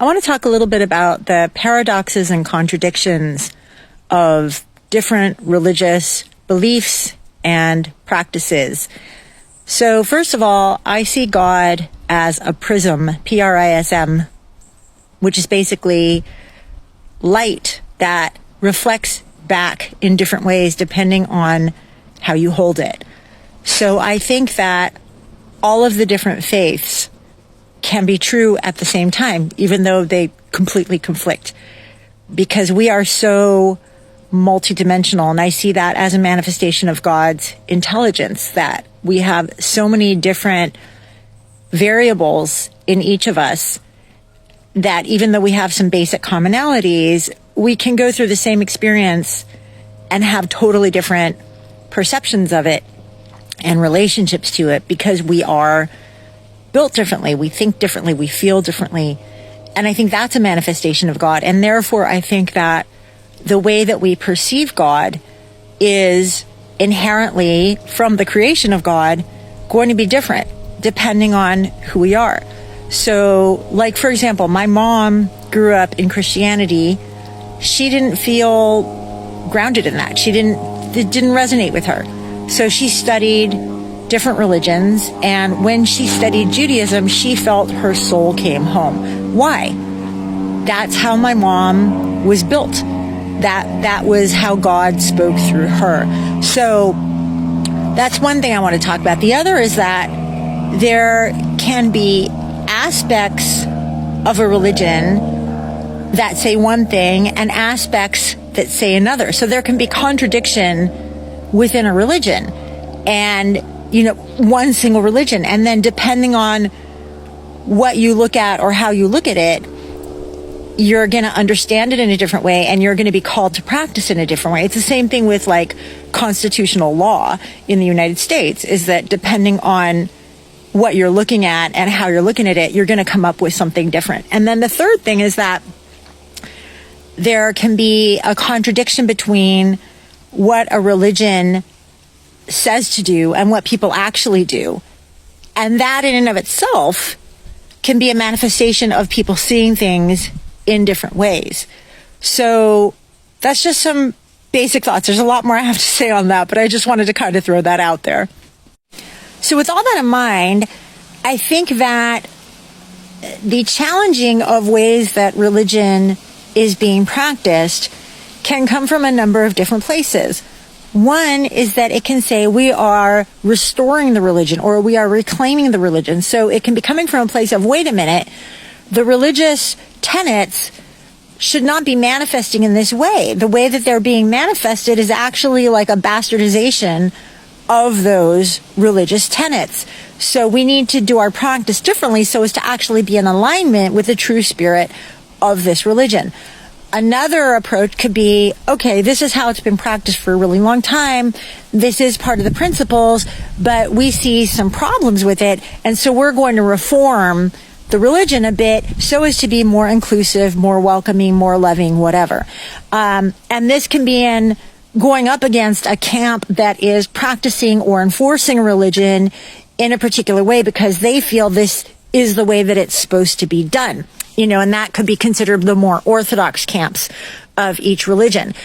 I want to talk a little bit about the paradoxes and contradictions of different religious beliefs and practices. So first of all, I see God as a prism, P-R-I-S-M, which is basically light that reflects back in different ways depending on how you hold it. So I think that all of the different faiths can be true at the same time, even though they completely conflict, because we are so multidimensional. And I see that as a manifestation of God's intelligence, that we have so many different variables in each of us that even though we have some basic commonalities, we can go through the same experience and have totally different perceptions of it and relationships to it, because we are built differently, we think differently, we feel differently. And I think that's a manifestation of God. And therefore, I think that the way that we perceive God is inherently, from the creation of God, going to be different depending on who we are. So, like, for example, my mom grew up in Christianity. She didn't feel grounded in that. It didn't resonate with her. So she studied different religions, and when she studied Judaism, she felt her soul came home. Why? That's how my mom was built. That was how God spoke through her. So that's one thing I want to talk about. The other is that there can be aspects of a religion that say one thing and aspects that say another. So there can be contradiction within a religion, and one single religion. And then depending on what you look at or how you look at it, you're going to understand it in a different way, and you're going to be called to practice in a different way. It's the same thing with like constitutional law in the United States, is that depending on what you're looking at and how you're looking at it, you're going to come up with something different. And then the third thing is that there can be a contradiction between what a religion says to do and what people actually do. And that in and of itself can be a manifestation of people seeing things in different ways. So that's just some basic thoughts. There's a lot more I have to say on that, but I just wanted to kind of throw that out there. So with all that in mind, I think that the challenging of ways that religion is being practiced can come from a number of different places. One is that it can say we are restoring the religion, or we are reclaiming the religion. So it can be coming from a place of, wait a minute, the religious tenets should not be manifesting in this way. The way that they're being manifested is actually like a bastardization of those religious tenets. So we need to do our practice differently so as to actually be in alignment with the true spirit of this religion. Another approach could be, okay, this is how it's been practiced for a really long time. This is part of the principles, but we see some problems with it. And so we're going to reform the religion a bit so as to be more inclusive, more welcoming, more loving, whatever. And this can be in going up against a camp that is practicing or enforcing a religion in a particular way because they feel this is the way that it's supposed to be done. And that could be considered the more orthodox camps of each religion.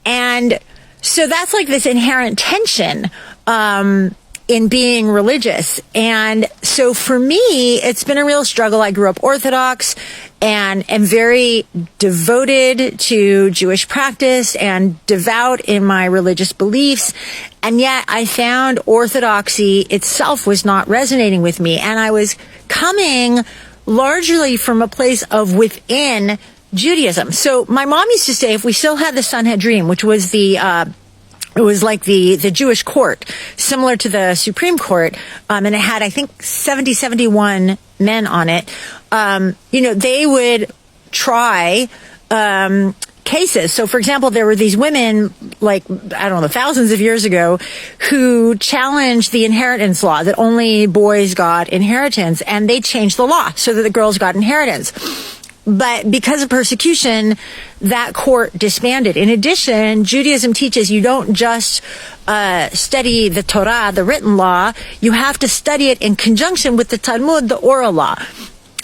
And so that's like this inherent tension in being religious. And so for me, it's been a real struggle. I grew up Orthodox and am very devoted to Jewish practice and devout in my religious beliefs. And yet I found Orthodoxy itself was not resonating with me. And I was coming largely from a place of within Judaism. So my mom used to say, if we still had the Sanhedrin, which was it was like the Jewish court, similar to the Supreme Court, and it had, I think, 71 men on it. They would try cases. So, for example, there were these women, thousands of years ago, who challenged the inheritance law that only boys got inheritance, and they changed the law so that the girls got inheritance. But because of persecution, that court disbanded. In addition, Judaism teaches you don't just study the Torah, the written law. You have to study it in conjunction with the Talmud, the oral law.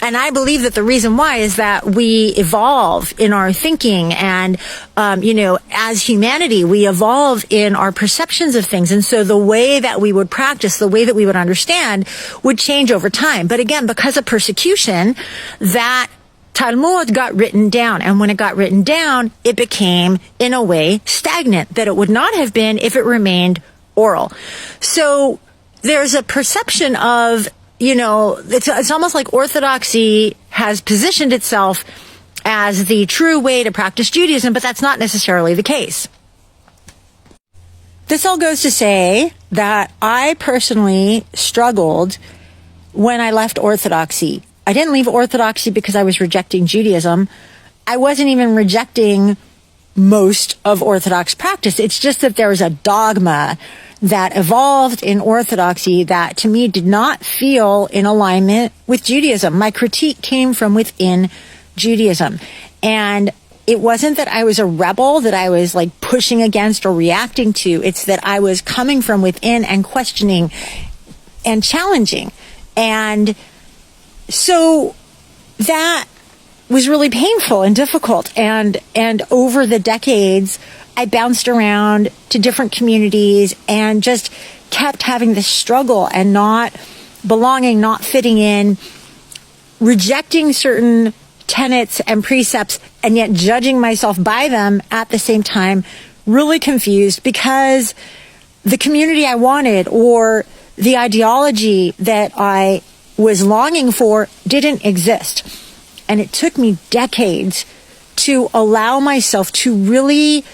And I believe that the reason why is that we evolve in our thinking and, as humanity, we evolve in our perceptions of things. And so the way that we would practice, the way that we would understand would change over time. But again, because of persecution, that Talmud got written down. And when it got written down, it became, in a way, stagnant, that it would not have been if it remained oral. So there's a perception of, it's almost like Orthodoxy has positioned itself as the true way to practice Judaism, but that's not necessarily the case. This all goes to say that I personally struggled when I left Orthodoxy. I didn't leave Orthodoxy because I was rejecting Judaism. I wasn't even rejecting most of Orthodox practice. It's just that there was a dogma that evolved in Orthodoxy that to me did not feel in alignment with Judaism. My critique came from within Judaism. And it wasn't that I was a rebel, that I was like pushing against or reacting to. It's that I was coming from within and questioning and challenging. And so that was really painful and difficult. And over the decades, I bounced around to different communities and just kept having this struggle and not belonging, not fitting in, rejecting certain tenets and precepts, and yet judging myself by them at the same time, really confused because the community I wanted or the ideology that I was longing for didn't exist. And it took me decades to allow myself to really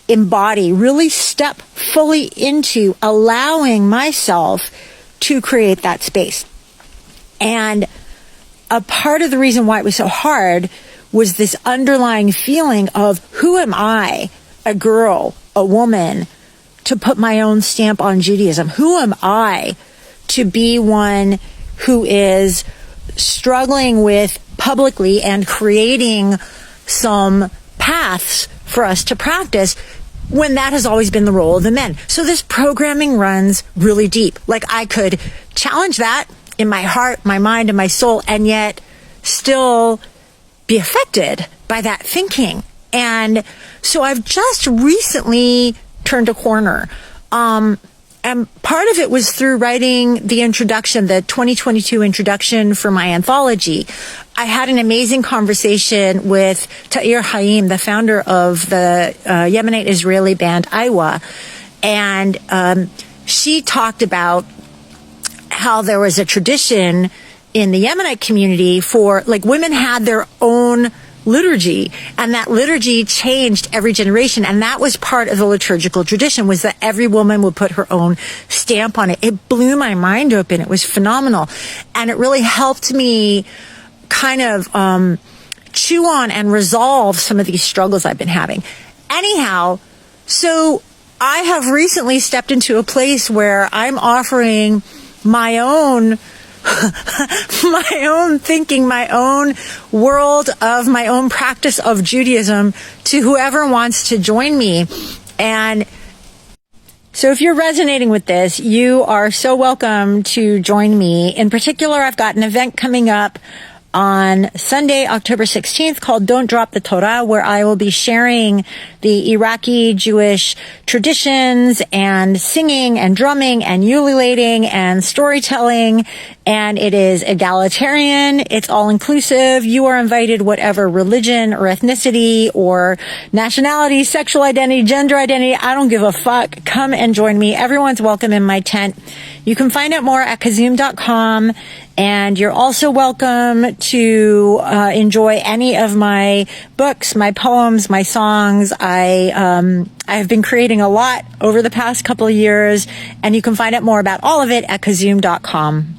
embody, really step fully into allowing myself to create that space. And a part of the reason why it was so hard was this underlying feeling of who am I, a girl, a woman, to put my own stamp on Judaism? Who am I to be one who is struggling with publicly and creating some paths for us to practice when that has always been the role of the men? So this programming runs really deep. Like I could challenge that in my heart, my mind, and my soul, and yet still be affected by that thinking. And so I've just recently turned a corner. And part of it was through writing the introduction, the 2022 introduction for my anthology. I had an amazing conversation with Ta'ir Haim, the founder of the Yemenite Israeli band Aiwa. And she talked about how there was a tradition in the Yemenite community for, like, women had their own liturgy, and that liturgy changed every generation, and that was part of the liturgical tradition, was that every woman would put her own stamp on it. It blew my mind open. It was phenomenal, and it really helped me kind of chew on and resolve some of these struggles I've been having. Anyhow, so I have recently stepped into a place where I'm offering my own my own thinking, my own world of my own practice of Judaism to whoever wants to join me. And so if you're resonating with this, you are so welcome to join me. In particular, I've got an event coming up on Sunday, October 16th called Don't Drop the Torah, where I will be sharing the Iraqi Jewish traditions and singing and drumming and ululating and storytelling. And it is egalitarian. It's all inclusive. You are invited, whatever religion or ethnicity or nationality, sexual identity, gender identity. I don't give a fuck. Come and join me. Everyone's welcome in my tent. You can find out more at kazum.com. And you're also welcome to enjoy any of my books, my poems, my songs. I have been creating a lot over the past couple of years, and you can find out more about all of it at kazum.com.